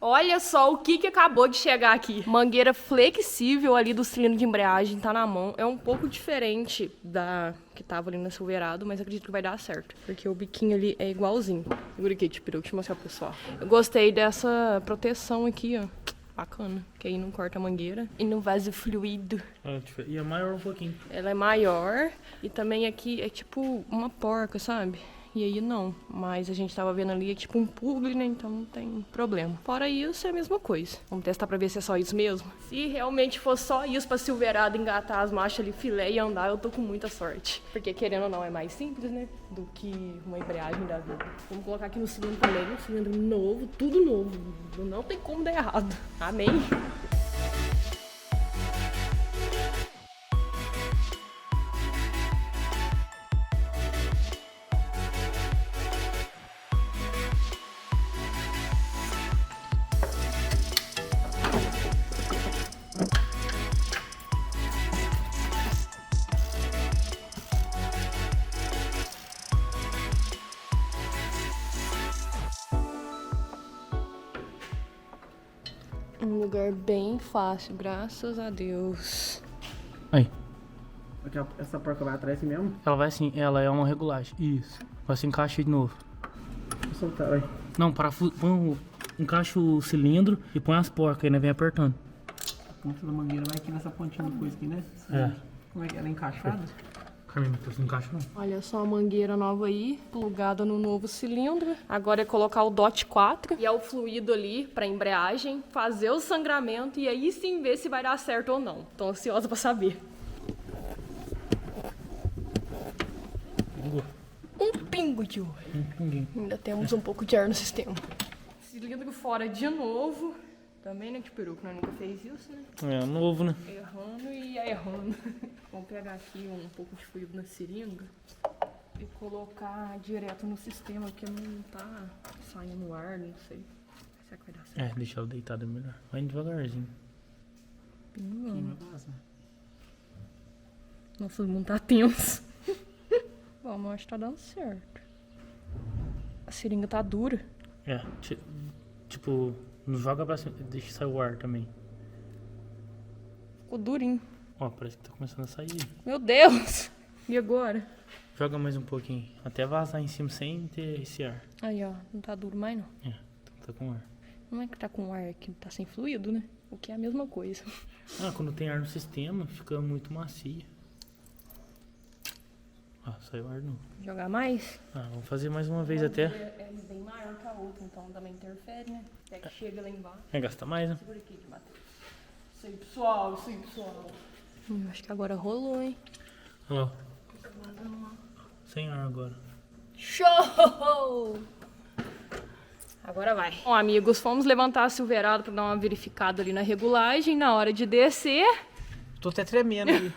Olha só o que acabou de chegar aqui. Mangueira flexível ali do cilindro de embreagem, tá na mão. É um pouco diferente da que tava ali no Silverado, mas acredito que vai dar certo. Porque o biquinho ali é igualzinho. Segura aqui, deixa eu mostrar pro pessoal. Eu gostei dessa proteção aqui, ó. Bacana, que aí não corta a mangueira e não vaza fluido. E é maior um pouquinho. Ela é maior e também aqui é tipo uma porca, sabe? E aí não, mas a gente tava vendo ali, é tipo um publi, né? Então não tem problema. Fora isso, é a mesma coisa. Vamos testar pra ver se é só isso mesmo. Se realmente for só isso pra Silverado engatar as marchas ali, filé e andar, eu tô com muita sorte. Porque querendo ou não, é mais simples, né? Do que uma embreagem da vida. Vamos colocar aqui no cilindro também, um cilindro novo, tudo novo. Não tem como dar errado. Amém? Um lugar bem fácil, graças a Deus. Aí. Essa porca vai atrás mesmo? Ela vai assim, ela é uma regulagem. Isso. Vai se encaixar de novo. Vou soltar, vai. Não, encaixa o cilindro e põe as porcas aí, né? Vem apertando. A ponta da mangueira vai aqui nessa pontinha do coisa aqui, né? É. Como é que ela é encaixada? Carminho, não encaixa não. Olha só a mangueira nova aí, plugada no novo cilindro. Agora é colocar o DOT 4 e é o fluido ali pra embreagem, fazer o sangramento e aí sim ver se vai dar certo ou não. Tô ansiosa pra saber. Um pingo de óleo. Ainda temos um pouco de ar no sistema. Cilindro fora de novo. Também, né, de peruca, nós nunca fez isso, né? É, novo, né? Errando e errando. Vamos pegar aqui um pouco de fluido na seringa e colocar direto no sistema, porque não tá saindo ar, não sei. Será que vai dar certo? É, deixa ela deitada melhor. Vai devagarzinho. Pingando. Nossa, o mundo tá tenso. Bom, acho que tá dando certo. A seringa tá dura. É, tipo, não joga pra cima, deixa sair o ar também. Ficou durinho. Ó, parece que tá começando a sair. Meu Deus! E agora? Joga mais um pouquinho, até vazar em cima sem ter esse ar. Aí, ó, não tá duro mais não. É, tá com ar. Não é que tá com ar aqui, tá sem fluido, né? O que é a mesma coisa. Ah, quando tem ar no sistema, fica muito macia. Ah, saiu ar não. Jogar mais? Ah, vamos fazer mais uma vez até. É bem maior que a outra, então também interfere, né? Até que chega lá embaixo. É, gasta mais, né? Segura aqui de bater. Isso aí, pessoal, isso aí, pessoal. Acho que agora rolou, hein? Olha lá. Sem ar agora. Show! Agora vai. Bom, amigos, fomos levantar a Silverado pra dar uma verificada ali na regulagem. Na hora de descer... Tô até tremendo ali.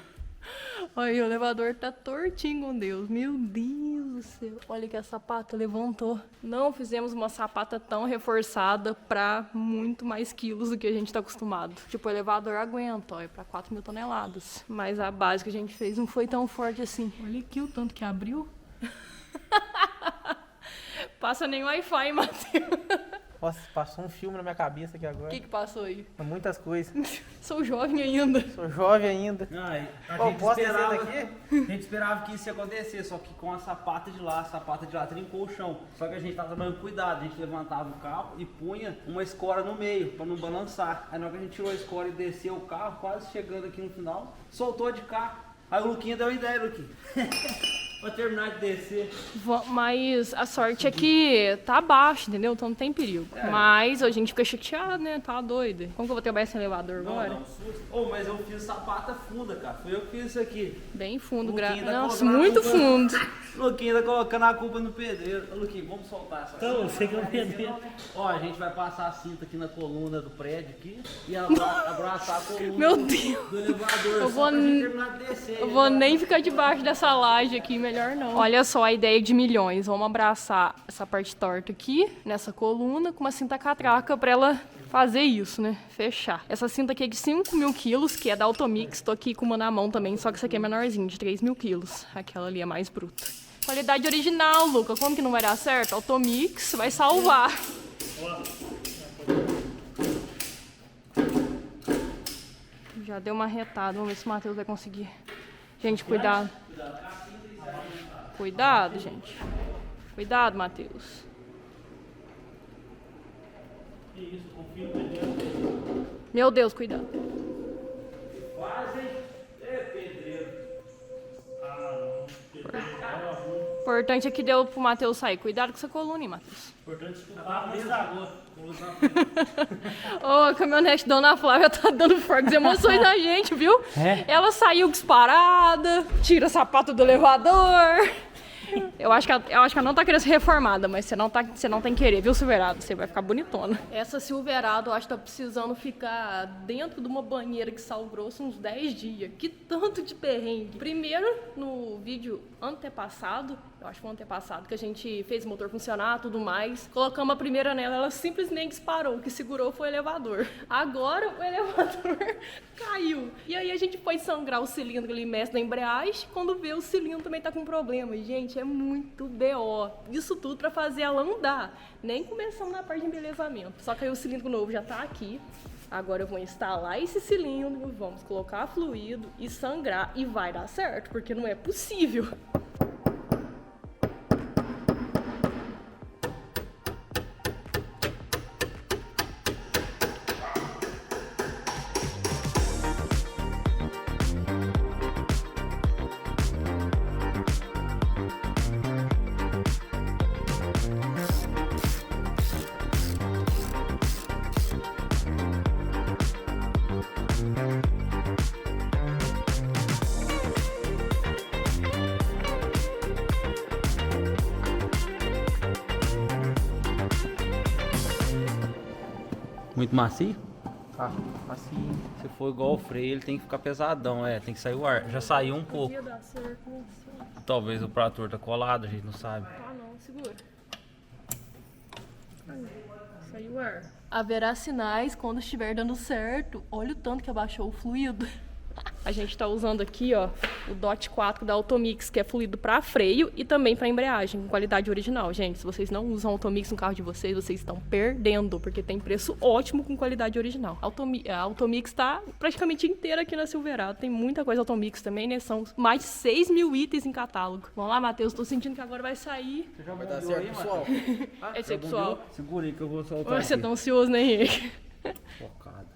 Olha, o elevador tá tortinho com Deus. Meu Deus do céu. Olha que a sapata levantou. Não fizemos uma sapata tão reforçada pra muito mais quilos do que a gente tá acostumado. Tipo, o elevador aguenta, ó, é pra 4.000 toneladas. Mas a base que a gente fez não foi tão forte assim. Olha aqui o tanto que abriu. Passa nem Wi-Fi, Matheus. Nossa, passou um filme na minha cabeça aqui O agora. que passou aí? Muitas coisas. Sou jovem ainda. Sou jovem ainda. A Ó, gente posso esperava, descer daqui? a gente esperava que isso ia acontecer, só que com a sapata de lá trincou o chão. Só que a gente tava tomando cuidado, a gente levantava o carro e punha uma escora no meio, pra não balançar. Aí na hora que a gente tirou a escora e desceu o carro, quase chegando aqui no final, soltou de cá. Aí o Luquinha deu uma ideia, Luquinha. Pra terminar de descer. Mas a sorte é que tá abaixo, entendeu? Então não tem perigo. Mas a gente fica chateado, né? Tá doido. Como que eu vou ter esse elevador agora? Não, susto. Oh, mas eu fiz sapata funda, cara. Fui eu que fiz isso aqui. Bem fundo, Luquinha tá Nossa, colocando a muito culpa- fundo. Luquinha tá colocando a culpa no pedreiro. Ô, Luquinha, vamos soltar essa Então, você que é o pedreiro. Ó, a gente vai passar a cinta aqui na coluna do prédio aqui e abraçar a coluna Meu do Deus. elevador. Eu só vou pra gente terminar de descer. Eu vou nem ficar debaixo dessa laje aqui, melhor não. Olha só a ideia de milhões. Vamos abraçar essa parte torta aqui, nessa coluna, com uma cinta catraca pra ela fazer isso, né? Fechar. Essa cinta aqui é de 5.000 quilos, que é da Automix. Tô aqui com uma na mão também, só que essa aqui é menorzinha, de 3.000 quilos. Aquela ali é mais bruta. Qualidade original, Luca. Como que não vai dar certo? Automix vai salvar. Já deu uma retada, vamos ver se o Matheus vai conseguir. Gente, cuidado. Cuidado, gente. Cuidado, Matheus. Meu Deus, cuidado. O importante é que deu pro Matheus sair. Cuidado com essa coluna, hein, Matheus. Importante escutar a brisa agora. Ô, a caminhonete Dona Flávia tá dando fortes emoções na gente, viu? Ela saiu disparada, tira sapato do elevador. Eu acho que ela não tá querendo ser reformada, mas você não tem que querer, viu, Silverado? Você vai ficar bonitona. Essa Silverado, eu acho que tá precisando ficar dentro de uma banheira de sal grosso uns 10 dias. Que tanto de perrengue. Primeiro, no vídeo antepassado, eu acho que foi antepassado, que a gente fez o motor funcionar, tudo mais. Colocamos a primeira nela, ela simplesmente disparou. O que segurou foi o elevador. Agora, o elevador caiu. E aí a gente foi sangrar o cilindro ali, mestre da embreagem. Quando vê, o cilindro também tá com problema. Gente, é muito BO. Isso tudo pra fazer ela andar. Nem começamos na parte de embelezamento. Só que aí o cilindro novo já tá aqui. Agora eu vou instalar esse cilindro, vamos colocar fluido e sangrar. E vai dar certo, porque não é possível. Muito macio? Tá, assim. Se for igual o freio, ele tem que ficar pesadão, tem que sair o ar. Já saiu um pouco. Podia dar certo, né? Talvez o trator tá colado, a gente não sabe. Ah, não, segura. Aí, saiu o ar. Haverá sinais quando estiver dando certo. Olha o tanto que abaixou o fluido. A gente tá usando aqui, ó, o DOT 4 da Automix, que é fluido para freio e também para embreagem, com qualidade original. Gente, se vocês não usam Automix no carro de vocês, vocês estão perdendo, porque tem preço ótimo com qualidade original. A Automix tá praticamente inteira aqui na Silverado. Tem muita coisa Automix também, né? São mais de 6 mil itens em catálogo. Vamos lá, Matheus, tô sentindo que agora vai sair. Vai dar certo, pessoal. É isso aí, pessoal. Segura aí que eu vou soltar. Você tá ansioso, né, Henrique? Focada.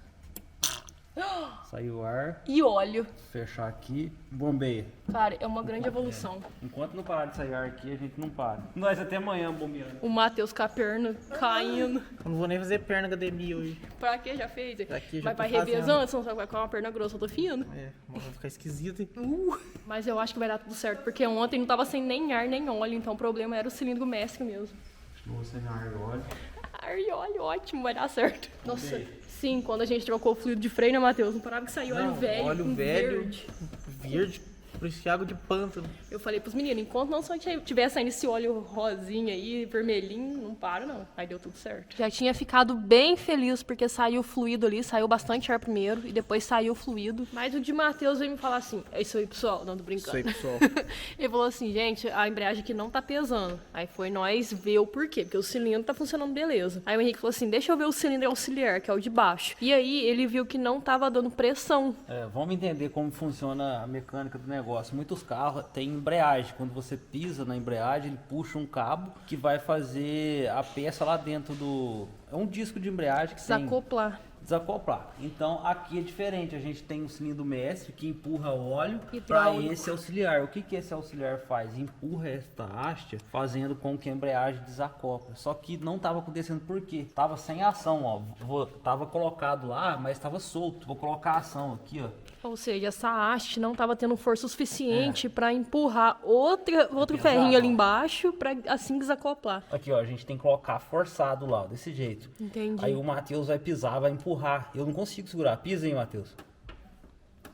Saiu o ar, E óleo. fechar aqui, bombeia. Cara, é uma grande evolução. Enquanto não parar de sair ar aqui, a gente não para. Nós até amanhã bombeando. O Matheus com a perna caindo. Eu não vou nem fazer perna academia hoje. Pra quê? Já fez? Aqui já Mas tô vai fazendo. revezando, senão você vai com uma perna grossa, eu tô fino. É, mas vai ficar esquisito, hein? Mas eu acho que vai dar tudo certo, porque ontem não tava sem nem ar, nem óleo, então o problema era o cilindro mestre mesmo. Vou sem ar e óleo. Ar e óleo, ótimo, vai dar certo. Nossa, sim, quando a gente trocou o fluido de freio, né, Matheus? Não parava que sair óleo velho, óleo com velho, verde. verde, parecia água de pântano. Eu falei pros meninos, enquanto não só tiver saindo esse óleo rosinha aí, vermelhinho, não para não. Aí deu tudo certo. Já tinha ficado bem feliz porque saiu o fluido ali, saiu bastante ar primeiro e depois saiu o fluido. Mas o de Matheus veio me falar assim, é isso aí, pessoal, não tô brincando. Isso aí, pessoal. Ele falou assim, gente, a embreagem aqui não tá pesando. Aí foi nós ver o porquê, porque o cilindro tá funcionando beleza. Aí o Henrique falou assim, deixa eu ver o cilindro auxiliar, que é o de baixo. E aí ele viu que não tava dando pressão. Vamos entender como funciona a mecânica do negócio. Muitos carros têm embreagem. Quando você pisa na embreagem, ele puxa um cabo que vai fazer a peça lá dentro do... É um disco de embreagem que Desacoplar. desacoplar. Então aqui é diferente, a gente tem um cilindro mestre que empurra óleo para Hidráulico. esse auxiliar. O que que esse auxiliar faz? Empurra esta haste, fazendo com que a embreagem desacople. Só que não estava acontecendo por quê? Tava sem ação, ó. Tava colocado lá, mas estava solto. Vou colocar a ação aqui, ó. Ou seja, essa haste não estava tendo força suficiente para empurrar outro Pesado, ferrinho ali ó. embaixo para assim desacoplar. Aqui, ó, a gente tem que colocar forçado lá, ó, desse jeito. Entendi. Aí o Matheus vai pisar, vai empurrar. Eu não consigo segurar. Pisa aí, Matheus.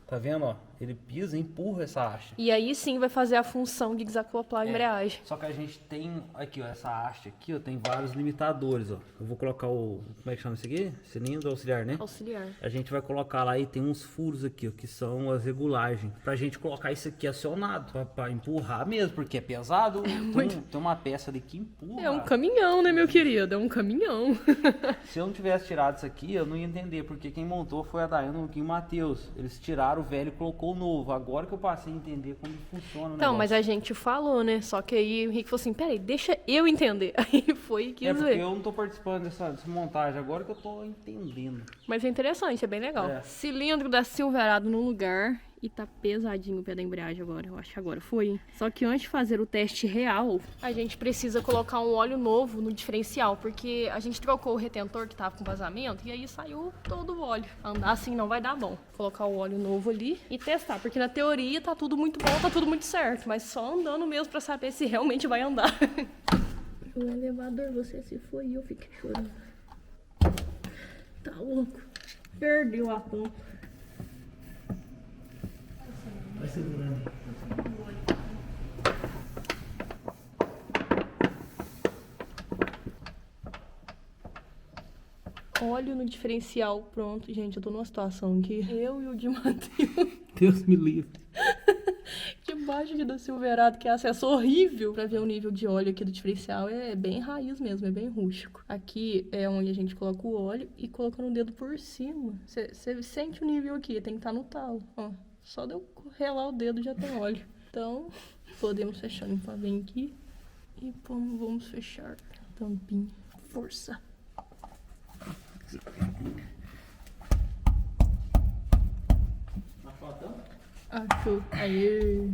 Tá vendo, ó? Ele pisa e empurra essa haste. E aí sim vai fazer a função de desacoplar a embreagem. Só que a gente tem aqui, ó, essa haste aqui, ó, tem vários limitadores, ó. Eu vou colocar o, como é que chama isso aqui? Cilindro auxiliar, né? Auxiliar. A gente vai colocar lá e tem uns furos aqui, ó, que são as regulagens. Pra gente colocar isso aqui acionado, pra empurrar mesmo, porque é pesado. Tem uma peça ali que empurra. É um caminhão, né, meu querido? É um caminhão. Se eu não tivesse tirado isso aqui, eu não ia entender, porque quem montou foi a Dayana e o Matheus. Eles tiraram o velho e colocou o novo. Agora que eu passei a entender como funciona o Então, negócio. mas a gente falou, né? Só que aí o Henrique falou assim, peraí, deixa eu entender. Aí foi e quis É porque ver. eu não tô participando dessa montagem, agora que eu tô entendendo. Mas é interessante, é bem legal. É. Cilindro da Silverado no lugar. E tá pesadinho o pé da embreagem agora. Eu acho que agora foi, hein? Só que antes de fazer o teste real, a gente precisa colocar um óleo novo no diferencial. Porque a gente trocou o retentor que tava com vazamento. E aí saiu todo o óleo. Andar assim não vai dar bom. Colocar o óleo novo ali e testar. Porque na teoria tá tudo muito bom, tá tudo muito certo. Mas só andando mesmo pra saber se realmente vai andar. O elevador, você se foi e eu fiquei chorando. Tá louco. Perdeu a tampa. Vai segurando. Óleo no diferencial, pronto. Gente, eu tô numa situação aqui. Eu e o de Matheus. Deus me livre. Debaixo aqui do Silverado, que é acesso horrível pra ver o nível de óleo aqui do diferencial. É bem raiz mesmo, é bem rústico. Aqui é onde a gente coloca o óleo e colocando o dedo por cima. Você sente o nível aqui, tem que estar no talo. Ó, só de eu relar o dedo já tem óleo. Então, podemos fechar, limpar bem aqui. E vamos fechar a tampinha. Força. Achou. Aê.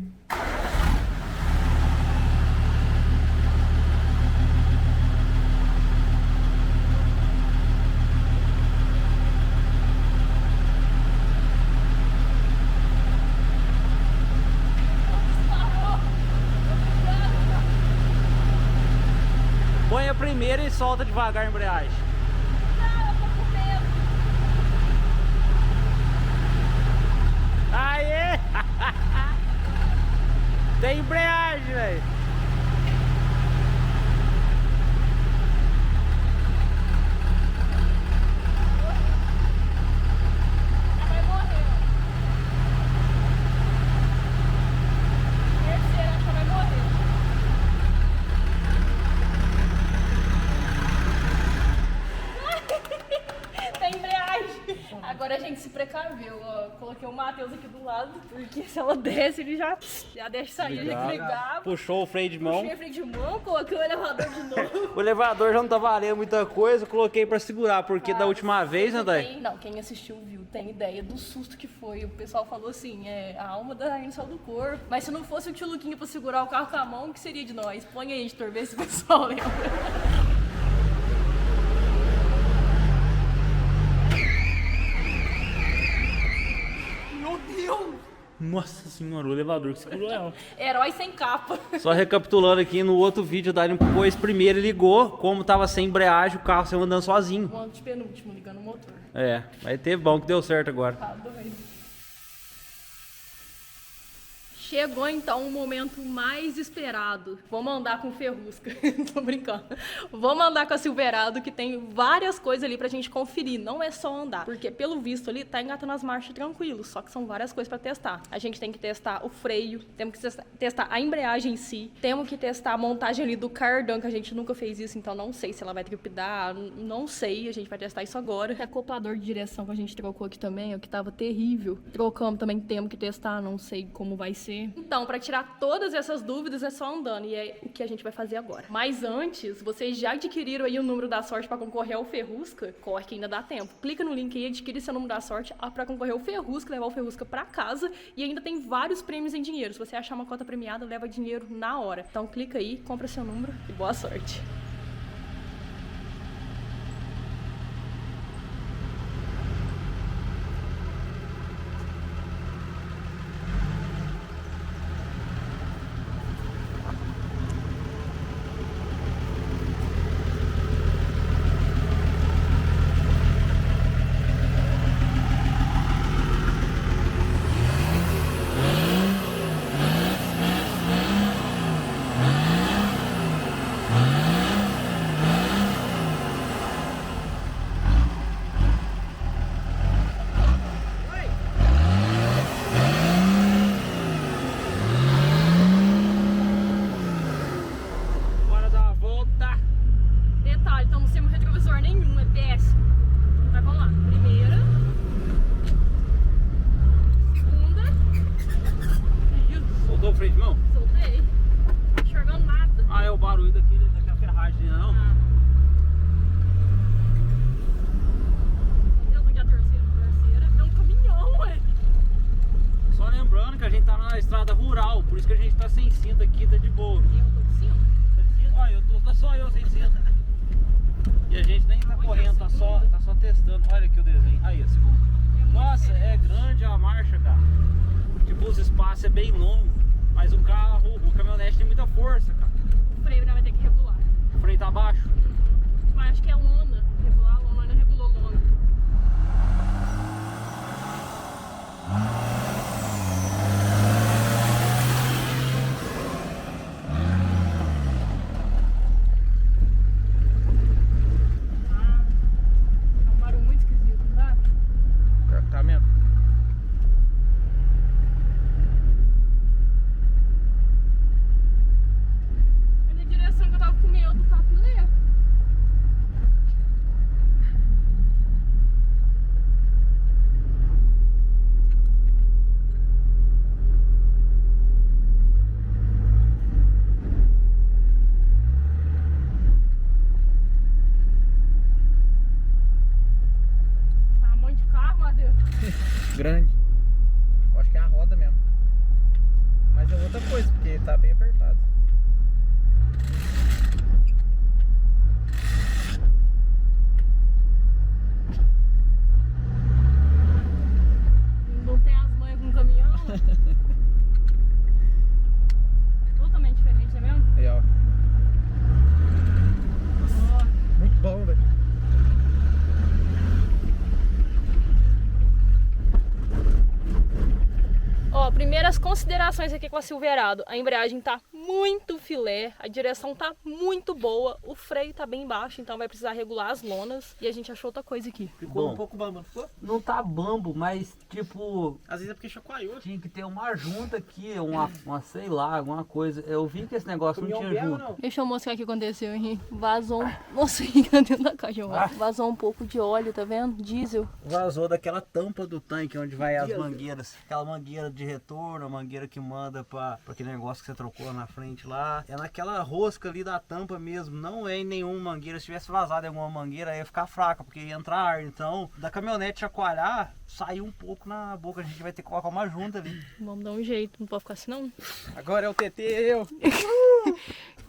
Põe a primeira e solta devagar a embreagem. Aê! Tem embreagem, velho. Vai morrer. Terceira, acho que vai morrer. Tem embreagem. Agora a gente se precaveu, ó. Coloquei o Matheus aqui do lado, porque se ela desce, ele já deixa sair, já desligava. Puxou o freio de mão. Puxei freio de mão, coloquei o elevador de novo. O elevador já não tá valendo muita coisa, coloquei pra segurar, porque da última vez, né, Day? Quem assistiu viu, tem ideia do susto que foi. O pessoal falou assim, a alma da Rainha saiu do corpo. Mas se não fosse o tio Luquinha pra segurar o carro com a mão, o que seria de nós? Põe aí, editor, vê se o pessoal lembra. Nossa senhora, o elevador que segurou ela. Herói sem capa. Só recapitulando aqui, no outro vídeo, o Dani pôs primeiro e ligou, como tava sem embreagem, o carro saiu andando sozinho. O antepenúltimo ligando o motor. É, mas teve bom que deu certo agora. Tá doido. Chegou então o momento mais esperado. Vamos andar com o Ferrusca. Tô brincando. Vamos andar com a Silverado, que tem várias coisas ali pra gente conferir. Não é só andar. Porque pelo visto ali tá engatando as marchas tranquilo. Só que são várias coisas pra testar. A gente tem que testar o freio, temos que testar a embreagem em si. Temos que testar a montagem ali do cardan, que a gente nunca fez isso, então não sei se ela vai tripidar. Não sei, a gente vai testar isso agora. O acoplador de direção que a gente trocou aqui também, o que tava terrível. Trocamos também, temos que testar, não sei como vai ser. Então, para tirar todas essas dúvidas é só andando, e é o que a gente vai fazer agora. Mas antes, vocês já adquiriram aí o número da sorte para concorrer ao Ferrusca? Corre que ainda dá tempo. Clica no link aí, adquire seu número da sorte para concorrer ao Ferrusca, levar o Ferrusca para casa, e ainda tem vários prêmios em dinheiro. Se você achar uma cota premiada, leva dinheiro na hora. Então clica aí, compra seu número e boa sorte. rural, por isso que a gente tá sem cinto aqui, tá de boa. Eu tô de cinto. Tá de cinto? Olha, tá só eu sem cinto. E a gente nem tá correndo, tá só testando. Olha aqui o desenho. Aí, a segunda. Nossa, é grande a marcha, cara. Tipo, os espaços é bem longo, mas o carro, o caminhonete tem muita força, cara. O freio vai ter que regular. O freio tá baixo. Mas acho que é lona. Regular a lona, não regulou lona. É um barulho muito esquisito, não dá? Tá mesmo? Mas a direção que eu tava com medo tá filé. Tá um monte de carro, Matheus. Grande. Eu acho que é a roda mesmo. Mas é outra coisa, porque tá bem apertado. Não tem as manhas com o caminhão. Totalmente diferente, não é mesmo? Aí, ó. Ó, Muito bom, velho. Ó, primeiras considerações aqui com a Silverado. A embreagem tá muito filé, a direção tá muito boa, o freio tá bem baixo, então vai precisar regular as lonas. E a gente achou outra coisa aqui. Ficou Bom. um pouco bambo, não ficou? Não tá bambo, mas tipo, Às vezes é porque chacoalhou. tinha que ter uma junta aqui, uma sei lá, alguma coisa. Eu vi que esse negócio não Caminhão tinha belo, junta. não? Deixa eu mostrar o que aconteceu, hein? Vazou Nossa, fica dentro da caixa. Vazou um pouco de óleo, tá vendo? Diesel. Vazou daquela tampa do tanque onde vai as mangueiras. Aquela mangueira de retorno, a mangueira que manda pra aquele negócio que você trocou lá na frente lá. É naquela rosca ali da tampa mesmo, não é em nenhuma mangueira. Se tivesse vazado em alguma mangueira, aí ia ficar fraca, porque ia entrar ar. Então, da caminhonete chacoalhar, saiu um pouco na boca. A gente vai ter que colocar uma junta ali. Vamos dar um jeito, não pode ficar assim não. Agora é o TT eu.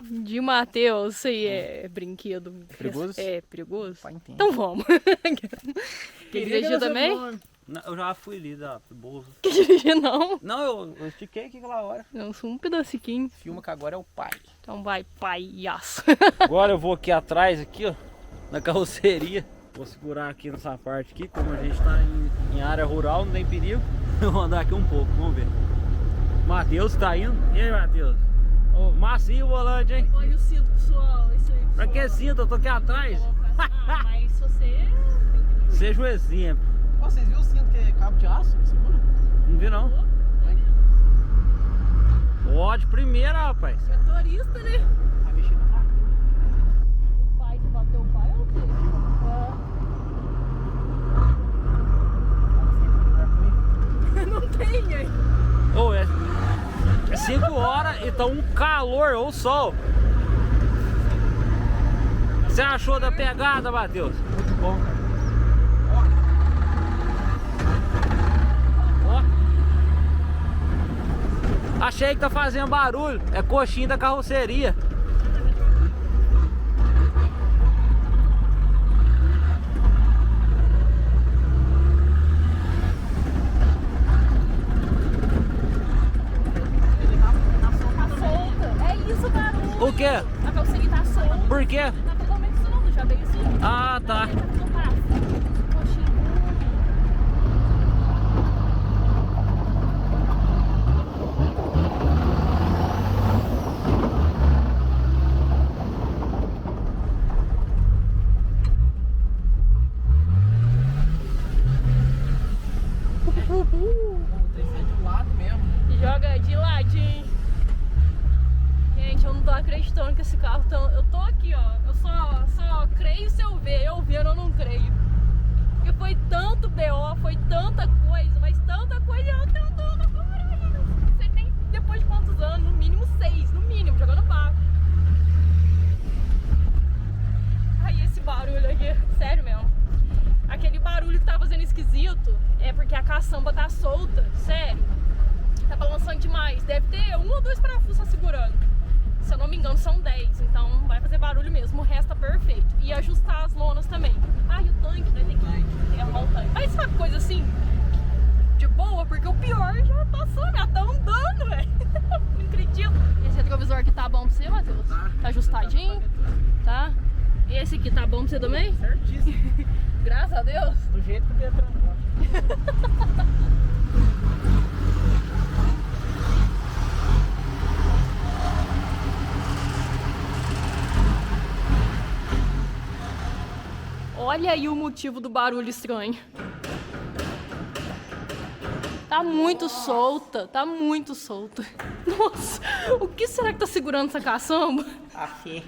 De Matheus, isso aí é brinquedo. Perigoso? É perigoso? Pai entende. Então vamos. Quer dirigir também? Não, eu já fui ali da bolsa. Quer dirigir não? Não, eu estiquei aqui aquela hora. Não, só um pedacinho. Filma que agora é o pai. Então vai, palhaço. Agora eu vou aqui atrás, aqui ó, na carroceria. Vou segurar aqui nessa parte aqui, como a gente tá em área rural, não tem perigo. Eu vou andar aqui um pouco, vamos ver. Matheus tá indo. E aí, Matheus? Ô, macio o volante, hein? Olha o cinto, pessoal. Isso aí, Pra que cinto? Eu tô aqui atrás. Mas se você... Seja o exemplo. Ó, vocês viram o cinto que é cabo de aço? Segura? Não vi não. Ó, de primeira, rapaz. É motorista, né? Vai mexer na máquina. O pai, você fala teu pai ou o quê? Não tem, aí. Ô, é 5 horas e tá um calor, ou sol. Você achou da pegada, Matheus? Muito bom. Ó. Achei que tá fazendo barulho. É coxinha da carroceria. Tá solta. É isso, barulho. O quê? A calcinha tá solta. Por quê? Tá totalmente solto, já veio assim. Ah, tá. Tá fazendo parafuso, coxinha. Tem que ser de lado mesmo. Joga de ladinho. Gente, eu não tô acreditando que esse carro tão... Eu tô aqui, ó. Eu só creio se eu ver. Eu vendo, eu não creio. Porque foi tanto BO, foi tanta coisa, mas tanta coisa e eu tenho dando agora. Não sei nem depois de quantos anos. No mínimo 6, no mínimo, jogando barro. Aí esse barulho aqui, sério mesmo. Aquele barulho que tá fazendo esquisito é porque a caçamba tá solta, sério. Tá balançando demais. Deve ter 1 ou 2 parafusos só segurando. Se eu não me engano, são 10. Então vai fazer barulho mesmo. O resto tá perfeito. E ajustar as lonas também. Ah, e o tanque, né? Tem que arrumar o tanque. Mas sabe coisa assim? De boa, porque o pior já passou, já tá andando, velho. Não acredito. Esse retrovisor aqui tá bom pra você, Matheus? Tá ajustadinho? Tá? Esse aqui tá bom pra você também? Certíssimo. Graças a Deus. Do jeito que o Detran gosta. Olha aí o motivo do barulho estranho. Tá muito solta, tá muito solta. Nossa, o que será que tá segurando essa caçamba? A fé.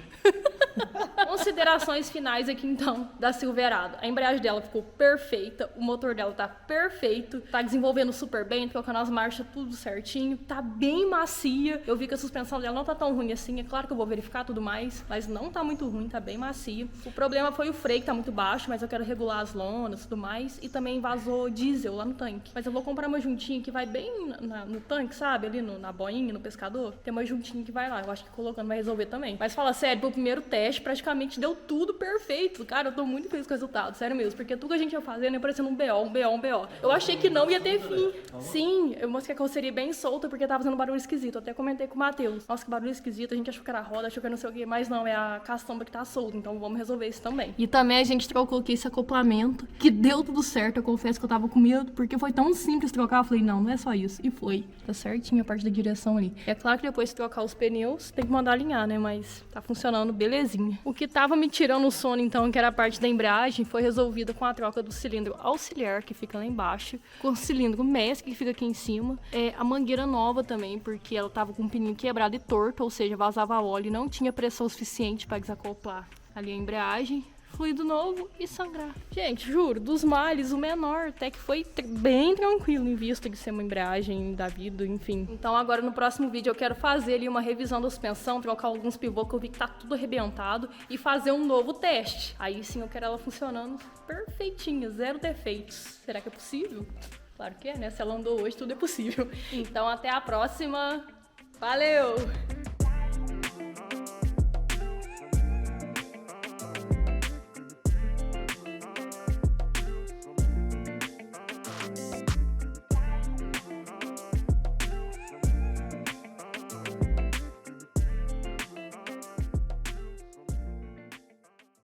Considerações finais aqui então da Silverado. A embreagem dela ficou perfeita, o motor dela tá perfeito, tá desenvolvendo super bem, trocando as marchas tudo certinho, tá bem macia. Eu vi que a suspensão dela não tá tão ruim assim, é claro que eu vou verificar tudo mais, mas não tá muito ruim, tá bem macia. O problema foi o freio que tá muito baixo, mas eu quero regular as lonas e tudo mais, e também vazou diesel lá no tanque. Mas eu vou comprar uma juntinha que vai bem no tanque, sabe? Ali na boinha, no pescador. Tem uma juntinha que vai lá, eu acho que colocando vai resolver também. Mas fala sério, pro primeiro teste praticamente deu tudo perfeito. Cara, eu tô muito feliz com o resultado, sério mesmo, porque tudo que a gente ia fazendo ia parecendo um BO. Eu achei que não ia ter fim. Sim, eu mostrei a carroceria bem solta porque tava fazendo barulho esquisito. Eu até comentei com o Matheus. Nossa, que barulho esquisito, a gente achou que era roda, achou que era não sei o que, mas não, é a caçamba que tá solta, então vamos resolver isso também. E também a gente trocou aqui esse acoplamento, que deu tudo certo. Eu confesso que eu tava com medo, porque foi tão simples trocar. Eu falei, não é só isso. E foi. Tá certinho a parte da direção ali. É claro que depois de trocar os pneus, tem que mandar alinhar, né? Mas tá funcionando belezinha. O que tava me tirando o sono, então, que era a parte da embreagem, foi resolvida com a troca do cilindro auxiliar, que fica lá embaixo, com o cilindro mestre, que fica aqui em cima. A mangueira nova também, porque ela tava com o pininho quebrado e torto, ou seja, vazava óleo e não tinha pressão suficiente para desacoplar ali a embreagem. Fluido novo e sangrar. Gente, juro, dos males, o menor até que foi bem tranquilo em vista de ser uma embreagem da vida, enfim. Então agora no próximo vídeo eu quero fazer ali uma revisão da suspensão, trocar alguns pivôs que eu vi que tá tudo arrebentado e fazer um novo teste. Aí sim eu quero ela funcionando perfeitinha, 0 defeitos. Será que é possível? Claro que é, né? Se ela andou hoje, tudo é possível. Então até a próxima. Valeu!